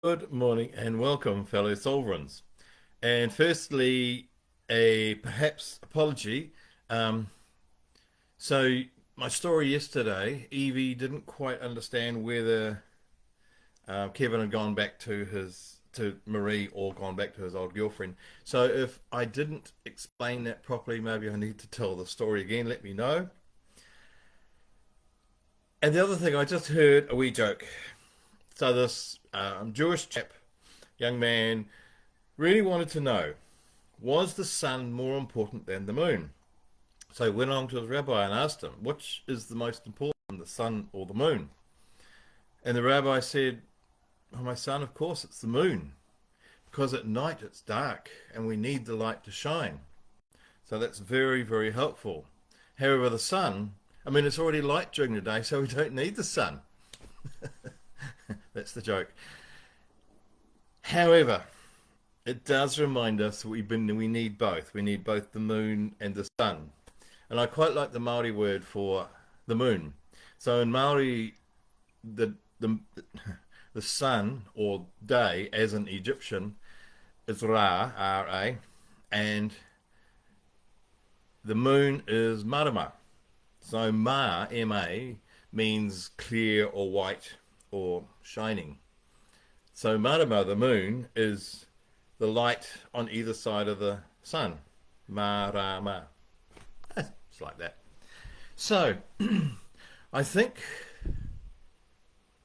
Good morning and welcome, fellow sovereigns. And firstly, a perhaps apology. Um, so my story yesterday, Evie didn't quite understand whether Kevin had gone back to Marie or gone back to his old girlfriend. So if I didn't explain that properly, maybe I need to tell the story again. Let me know. And the other thing, I just heard a wee joke. So this Jewish chap, young man, really wanted to know. Was the sun more important than the moon? So he went on to his rabbi and asked him, which is the most important, the sun or the moon? And the rabbi said, oh, my son, of course it's the moon, because at night it's dark and we need the light to shine. So that's very, very helpful. However, the sun, I mean, it's already light during the day, so we don't need the sun. That's the joke. However, it does remind us that we need both. We need both the moon and the sun. And I quite like the Maori word for the moon. So in Maori, the the the sun or day, as an Egyptian, is Ra, R-A, and the moon is Marama. So Ma, M-A, means clear or white or shining. So Marama, the moon, is the light on either side of the sun. Marama. It's like that. So I think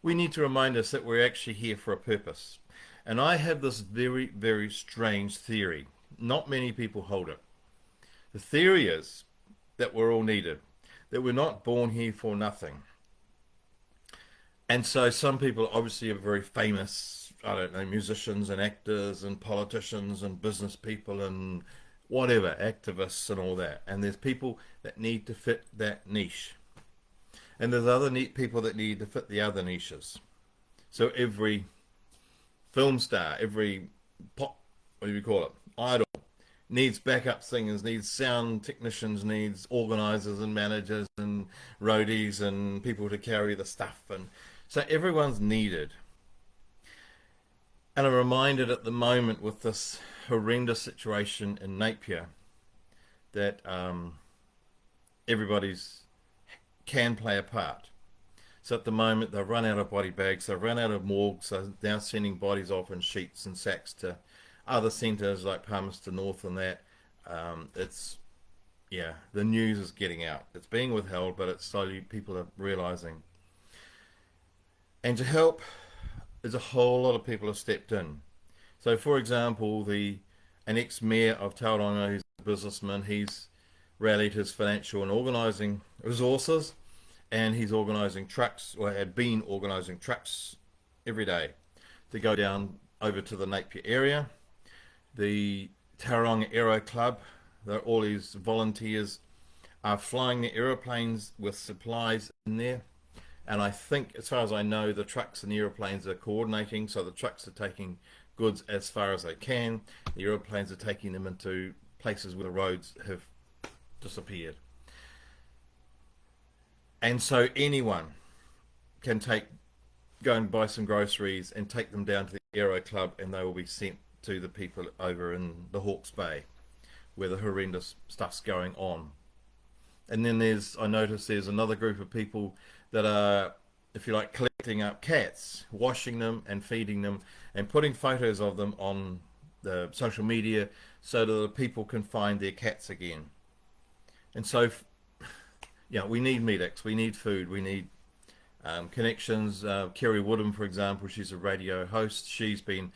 we need to remind us that we're actually here for a purpose. And I have this very, very strange theory. Not many people hold it. The theory is that we're all needed, that we're not born here for nothing. And so some people obviously are very famous, I don't know, musicians and actors and politicians and business people and whatever, activists and all that. And there's people that need to fit that niche. And there's other neat people that need to fit the other niches. So every film star, every pop, what do you call it, idol, needs backup singers, needs sound technicians, needs organizers and managers and roadies and people to carry the stuff. And so everyone's needed. And I'm reminded at the moment with this horrendous situation in Napier that everybody's can play a part. So at the moment they've run out of body bags, they've run out of morgues, so they're now sending bodies off in sheets and sacks to other centres like Palmerston North and that. It's yeah, the news is getting out. It's being withheld, but it's slowly people are realising. And to help, there's a whole lot of people have stepped in. So, for example, the an ex-mayor of Tauranga, who's a businessman, he's rallied his financial and organising resources, and he's organising trucks, or had been organising trucks every day to go down over to the Napier area. The Tauranga Aero Club, all these volunteers are flying the aeroplanes with supplies in there. And I think, as far as I know, the trucks and the aeroplanes are coordinating. So the trucks are taking goods as far as they can. The aeroplanes are taking them into places where the roads have disappeared. And so anyone can go and buy some groceries and take them down to the Aero Club, and they will be sent to the people over in the Hawke's Bay, where the horrendous stuff's going on. And then I noticed there's another group of people that are, if you like, collecting up cats, washing them and feeding them, and putting photos of them on the social media so that the people can find their cats again. And so, yeah, we need medics, we need food, we need connections. Kerry Woodham, for example, she's a radio host. She's been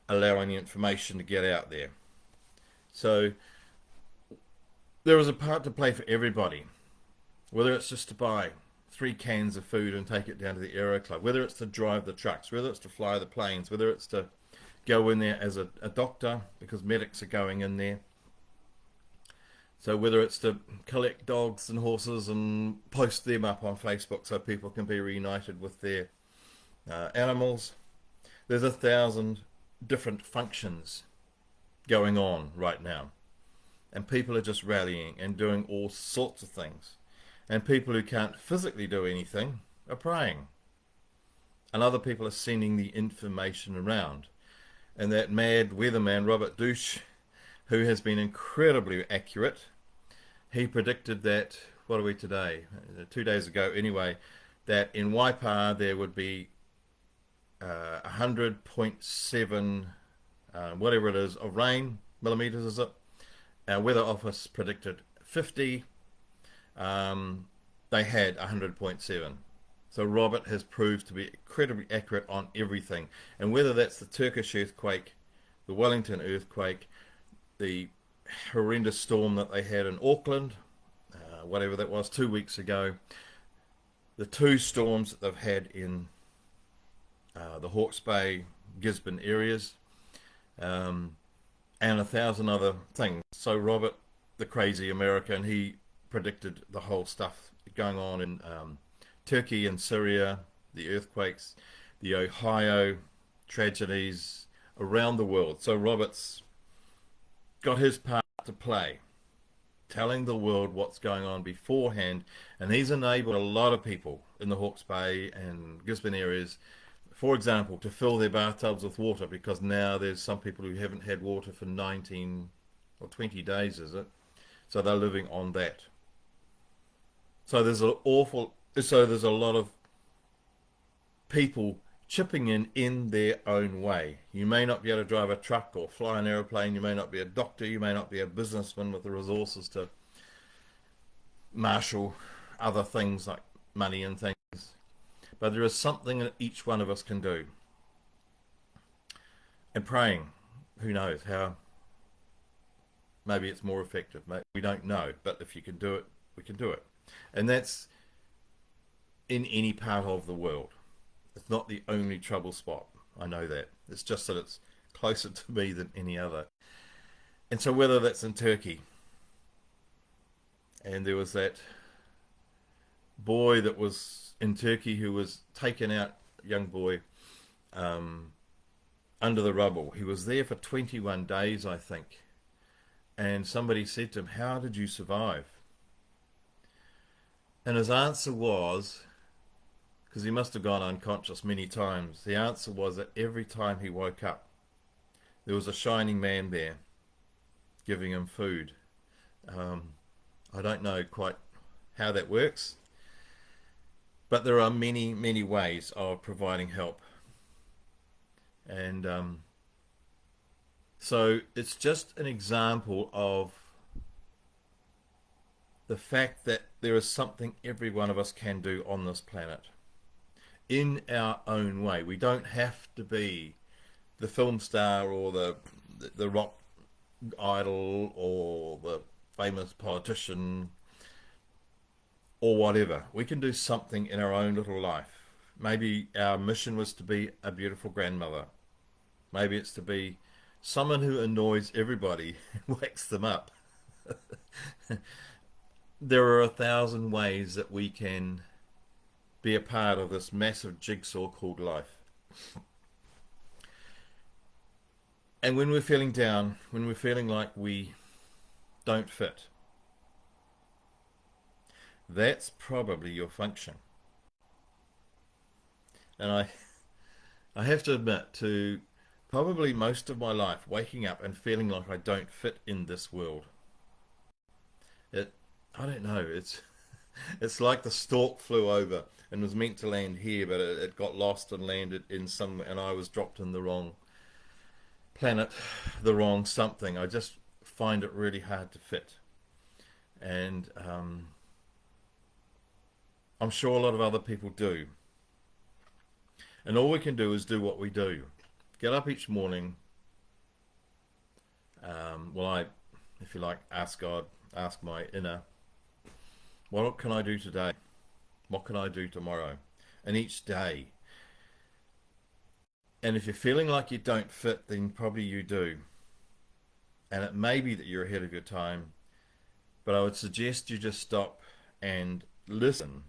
allowing the information to get out there. So there is a part to play for everybody, whether it's just to buy 3 cans of food and take it down to the Aero Club, whether it's to drive the trucks, whether it's to fly the planes, whether it's to go in there as a doctor because medics are going in there. So whether it's to collect dogs and horses and post them up on Facebook so people can be reunited with their animals. There's 1,000 different functions going on right now. And people are just rallying and doing all sorts of things. And people who can't physically do anything are praying. and other people are sending the information around. And that mad weatherman, Robert Douche, who has been incredibly accurate, he predicted that, what are we today? 2 days ago anyway, that in Waipa there would be 100.7, whatever it is, of rain, millimetres is it? Our weather office predicted 50. They had 100.7. So Robert has proved to be incredibly accurate on everything. And whether that's the Turkish earthquake, the Wellington earthquake, the horrendous storm that they had in Auckland, whatever that was, 2 weeks ago, the two storms that they've had in the Hawke's Bay, Gisborne areas, and 1,000 other things. So Robert, the crazy American, he predicted the whole stuff going on in Turkey and Syria, the earthquakes, the Ohio tragedies around the world. So Robert's got his part to play, telling the world what's going on beforehand, and he's enabled a lot of people in the Hawke's Bay and Gisborne areas, for example, to fill their bathtubs with water, because now there's some people who haven't had water for 19 or 20 days, is it? So they're living on that. So there's a lot of people chipping in their own way. You may not be able to drive a truck or fly an aeroplane, you may not be a doctor, you may not be a businessman with the resources to marshal other things like money and things, but there is something that each one of us can do. And praying, who knows how, maybe it's more effective, we don't know, but if you can do it, we can do it. And that's in any part of the world. It's not the only trouble spot, I know that. It's just that it's closer to me than any other. And so whether that's in Turkey, and there was that boy that was in Turkey who was taken out, young boy, under the rubble. He was there for 21 days, I think. And somebody said to him, "How did you survive?" And his answer was, because he must have gone unconscious many times, the answer was that every time he woke up, there was a shining man there giving him food. I don't know quite how that works, but there are many, many ways of providing help. And so it's just an example of the fact that there is something every one of us can do on this planet in our own way. We don't have to be the film star or the rock idol or the famous politician or whatever. We can do something in our own little life. Maybe our mission was to be a beautiful grandmother. Maybe it's to be someone who annoys everybody and wakes them up. There are 1,000 ways that we can be a part of this massive jigsaw called life. And when we're feeling down, when we're feeling like we don't fit, that's probably your function. And I have to admit, to probably most of my life, waking up and feeling like I don't fit in this world, I don't know, it's like the stork flew over and was meant to land here, but it got lost and landed in some, and I was dropped in the wrong planet, the wrong something. I just find it really hard to fit. And I'm sure a lot of other people do. And all we can do is do what we do. Get up each morning. If you like, ask God, ask my inner, what can I do today? What can I do tomorrow? And each day. And if you're feeling like you don't fit, then probably you do. And it may be that you're ahead of your time, but I would suggest you just stop and listen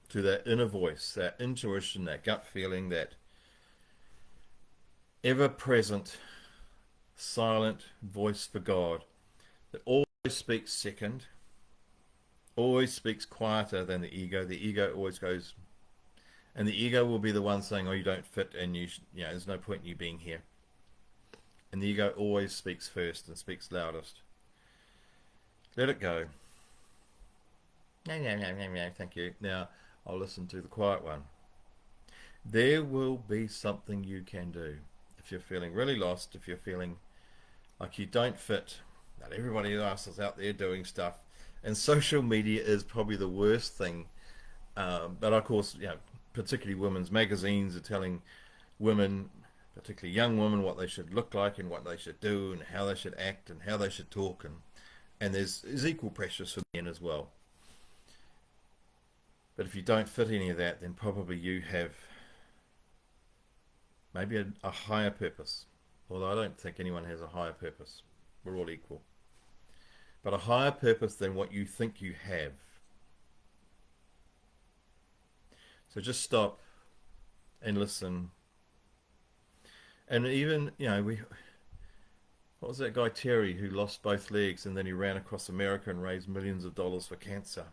to that inner voice, that intuition, that gut feeling, that ever-present, silent voice for God that always speaks second, always speaks quieter than the ego. The ego always goes, And the ego will be the one saying, "Oh, you don't fit, and there's no point in you being here." And the ego always speaks first and speaks loudest. Let it go. No, no, no, no, no, thank you. Now I'll listen to the quiet one. There will be something you can do. If you're feeling really lost, if you're feeling like you don't fit, not everybody else is out there doing stuff. And social media is probably the worst thing. But of course, particularly women's magazines are telling women, particularly young women, what they should look like and what they should do and how they should act and how they should talk. And there's equal pressures for men as well. But if you don't fit any of that, then probably you have maybe a higher purpose. Although I don't think anyone has a higher purpose. We're all equal. But a higher purpose than what you think you have. So just stop and listen. And even, what was that guy Terry who lost both legs and then he ran across America and raised millions of dollars for cancer?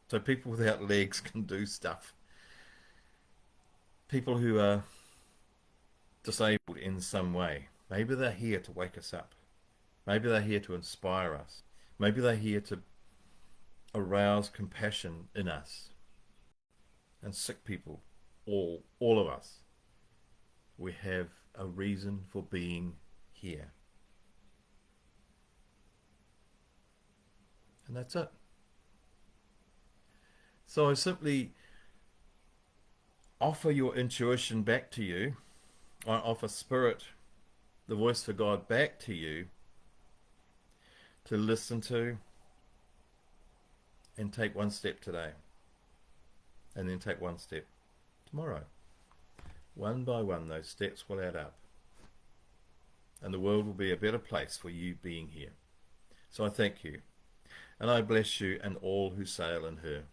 So people without legs can do stuff. People who are disabled in some way, maybe they're here to wake us up. Maybe they're here to inspire us. Maybe they're here to arouse compassion in us. And sick people, all of us, we have a reason for being here. And that's it. So I simply offer your intuition back to you. I offer Spirit, the voice for God, back to you to listen to and take one step today. And then take one step tomorrow. One by one, those steps will add up. And the world will be a better place for you being here. So I thank you. And I bless you and all who sail in her.